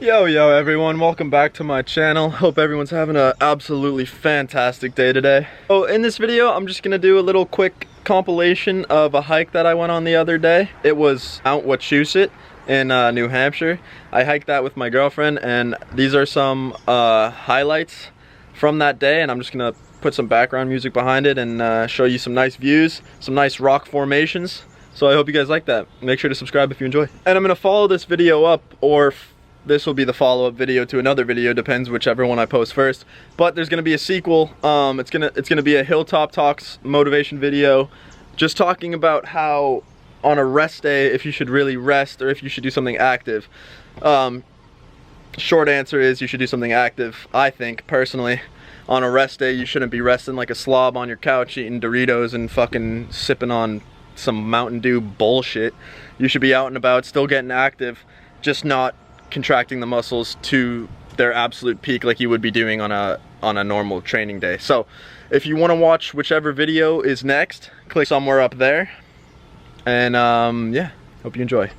Yo everyone, welcome back to my channel. Hope everyone's having an absolutely fantastic day today. So in this video, I'm just gonna do a little quick compilation of a hike that I went on the other day. It was Mount Wachusett in New Hampshire. I hiked that with my girlfriend, and these are some highlights from that day, and I'm just gonna put some background music behind it and show you some nice views, some nice rock formations. So I hope you guys like that. Make sure to subscribe if you enjoy. And I'm gonna follow this video up, or this will be the follow-up video to another video, depends whichever one I post first. But there's gonna be a sequel. It's gonna be a Hilltop Talks motivation video, just talking about how on a rest day, if you should really rest or if you should do something active. Short answer is you should do something active. I think personally, on a rest day, you shouldn't be resting like a slob on your couch eating Doritos and fucking sipping on some Mountain Dew bullshit. You should be out and about, still getting active, just not contracting the muscles to their absolute peak like you would be doing on a normal training day. So if you want to watch whichever video is next, click somewhere up there, and yeah, hope you enjoy.